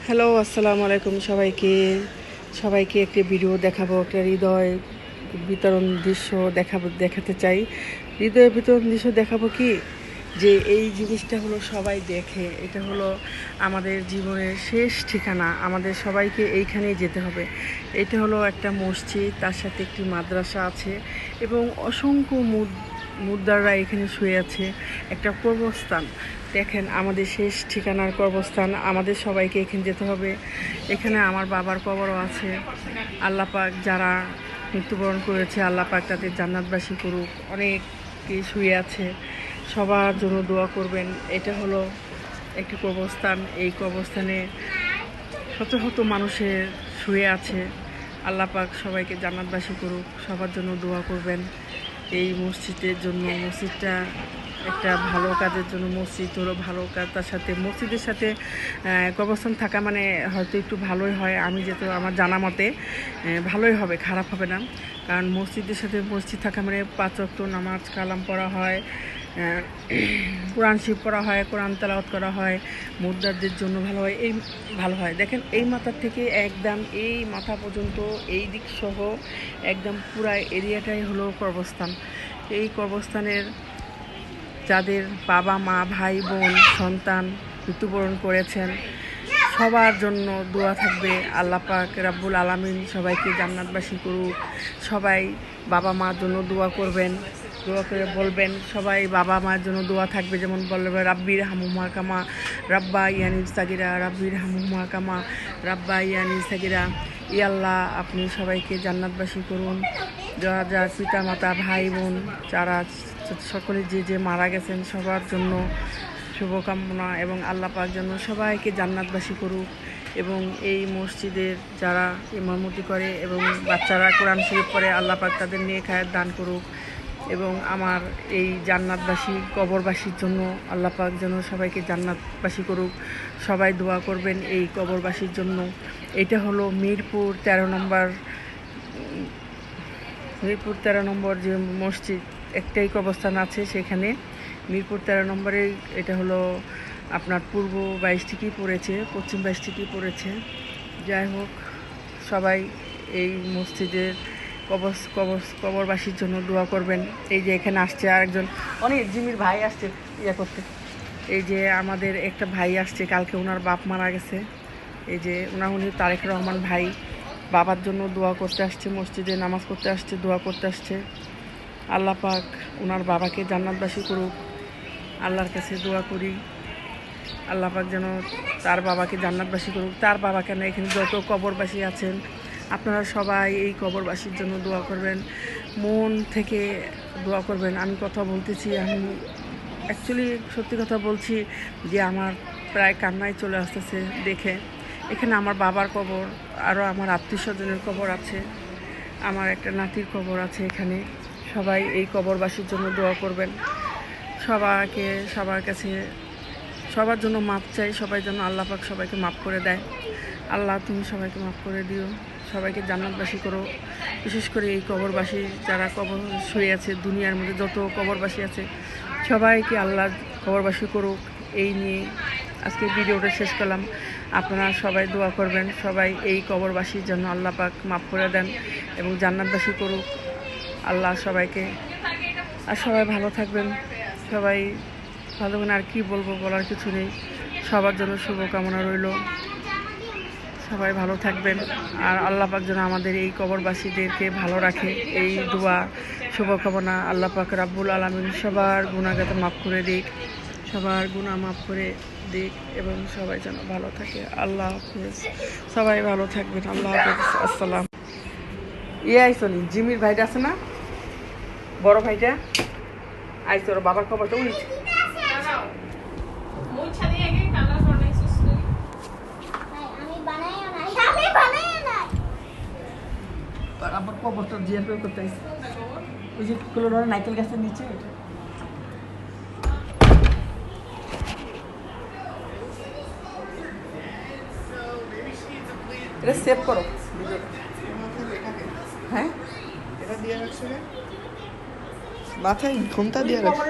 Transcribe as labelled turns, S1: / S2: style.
S1: Hello, আসসালামু আলাইকুম সবাইকে। সবাইকে একটি ভিডিও দেখাবো, একটা হৃদয় বিতরণ দৃশ্য দেখাতে চাই। হৃদয় বিতরণ দৃশ্য দেখাবো কি, যে এই জিনিসটা হলো সবাই দেখে, এটা হলো আমাদের জীবনের শেষ ঠিকানা, আমাদের সবাইকে এইখানেই যেতে হবে। এটা হলো একটা মসজিদ, তার সাথে একটি মাদ্রাসা আছে এবং অসংখ্য মুদ্রারা এখানে শুয়ে আছে। একটা কবরস্থান, দেখেন আমাদের শেষ ঠিকানার কবরস্থান, আমাদের সবাইকে এখানে যেতে হবে। এখানে আমার বাবার কবরও আছে। আল্লাহ পাক যারা মৃত্যুবরণ করেছে, আল্লাহ পাক তাদের জান্নাতবাসী করুক। অনেকে শুয়ে আছে, সবার জন্য দোয়া করবেন। এটা হলো একটি কবরস্থান, এই কবরস্থানে শত শত মানুষের শুয়ে আছে। আল্লাহ পাক সবাইকে জান্নাতবাসী করুক, সবার জন্য দোয়া করবেন। এই মসজিদের জন্য, মসজিদটা একটা ভালো কাজের জন্য, মসজিদ হলো ভালো কাজ, তার সাথে মসজিদের সাথে কবরস্থান থাকা মানে হয়তো একটু ভালোই হয়। আমি যেহেতু আমার জানা মতে ভালোই হবে, খারাপ হবে না। কারণ মসজিদের সাথে মসজিদ থাকা মানে 5 ওয়াক্ত নামাজ কালাম পড়া হয়, কোরআন শিব পড়া হয়, কোরআন তেলাওয়াত করা হয়, মুদ্রাদের জন্য ভালো হয়। এই ভালো হয়, দেখেন এই মাথার থেকে একদম এই মাথা পর্যন্ত এই দিক সহ একদম পুরা এরিয়াটাই হলো কবরস্থান। এই কবরস্থানের যাদের বাবা মা ভাই বোন সন্তান মৃত্যুবরণ করেছেন, সবার জন্য দোয়া থাকবে। আল্লাহ পাক রাব্বুল আলামিন সবাইকে জান্নাতবাসী করুক। সবাই বাবা মার জন্য দোয়া করবেন, দোয়া করে বলবেন। সবাই বাবা মার জন্য দোয়া থাকবে, যেমন বলবে রাব্বির হামুমা কামা রাব্বা ইয়ানি সাগিরা, রাব্বির হামুমা কামা রাব্বা ইয়ানি সাগিরা। আল্লাহ আপনি সবাইকে জান্নাতবাসী করুন। যারা যার পিতা মাতা ভাই বোন যারা সকলে যে মারা গেছেন, সবার জন্য শুভকামনা, এবং আল্লাহ পাক যেন সবাইকে জান্নাতবাসী করুক। এবং এই মসজিদের যারা ইমামতি করে এবং বাচ্চারা কোরআন শরীফ পড়ে, আল্লাহ পাক তাদের নেক হায়াত দান করুক। এবং আমার এই জান্নাতবাসী কবরবাসীর জন্য আল্লাহ পাক যেন সবাইকে জান্নাতবাসী করুক। সবাই দোয়া করবেন এই কবরবাসীর জন্য। এটা হলো মিরপুর 13 নম্বর যে মসজিদ, একটাই কবরস্থান আছে সেখানে, মিরপুর 13 নম্বরে। এটা হলো আপনার পূর্ব 22 থেকেই পড়েছে, পশ্চিম 22 থেকেই পড়েছে। যাই হোক, সবাই এই মসজিদের কবরবাসীর জন্য দোয়া করবেন। এই যে এখানে আসছে আরেকজন, অনেক জিমির ভাই আসছে করতে। এই যে আমাদের একটা ভাই আসছে, কালকে ওনার বাপ মারা গেছে। এই যে উনি তারেক রহমান ভাই, বাবার জন্য দোয়া করতে আসছে, মসজিদে নামাজ পড়তে আসছে, দোয়া করতে আসছে। আল্লাহ পাক ওনার বাবাকে জান্নাতবাসী করুক। আল্লাহর কাছে দোয়া করি, আল্লাহ পাক যেন তার বাবাকে জান্নাতবাসী করুক। তার বাবা কেন, এখানে যত কবরবাসী আছেন আপনারা সবাই এই কবরবাসীর জন্য দোয়া করবেন, মন থেকে দোয়া করবেন। আমি কথা বলতেছি, আমি অ্যাকচুয়ালি সত্যি কথা বলছি যে আমার প্রায় কান্নায় চলে আসতেছে দেখে। এখানে আমার বাবার কবর, আরও আমার আত্মীয় স্বজনের কবর আছে, আমার একটা নাতির কবর আছে এখানে। সবাই এই কবরবাসীর জন্য দোয়া করবেন। সবার কাছে সবার জন্য মাপ চাই, সবাই যেন আল্লাহ পাক সবাইকে মাফ করে দেয়। আল্লাহ তুমি সবাইকে মাফ করে দিও, সবাইকে জান্নাতবাসী করো। বিশেষ করে এই কবরবাসী যারা কবর শুয়ে আছে, দুনিয়ার মধ্যে যত কবরবাসী আছে সবাইকে আল্লাহ কবরবাসী করুক। এই নিয়ে আজকে ভিডিওটা শেষ করলাম। আপনারা সবাই দোয়া করবেন, সবাই এই কবরবাসীর জন্য আল্লাহ পাক মাফ করে দেন এবং জান্নাতবাসী করুক আল্লাহ সবাইকে। আর সবাই ভালো থাকবেন, সবাই ভালো থাকবেন। আর কি বলবো, বলার কিছু নেই। সবার জন্য শুভকামনা রইল, সবাই ভালো থাকবেন। আর আল্লাহ পাক যেন আমাদের এই কবরবাসীদেরকে ভালো রাখে, এই দোয়া শুভকামনা। আল্লাহ পাক রাব্বুল আলামিন সবার গুনাহগাত মাফ করে দিক, সবার গুনাহ মাফ করে দিক, এবং সবাই যেন ভালো থাকে। আল্লাহ হাফেজ, সবাই ভালো থাকবেন। আল্লাহ হাফেজ, আসসালাম। আইসনি জিমির ভাইটা আছে না, বড় ভাইটা আইসো, ওর বাবার খবরটা উনি আবার কবরটা জিয়ার করতে আসছে। ওই যে নাইকেল গাছের নিচে এটা সেভ করো। হ্যাঁ, এটা দিয়ে রাখছে, মাথায় ঘুমটা দিয়ে রাখছে।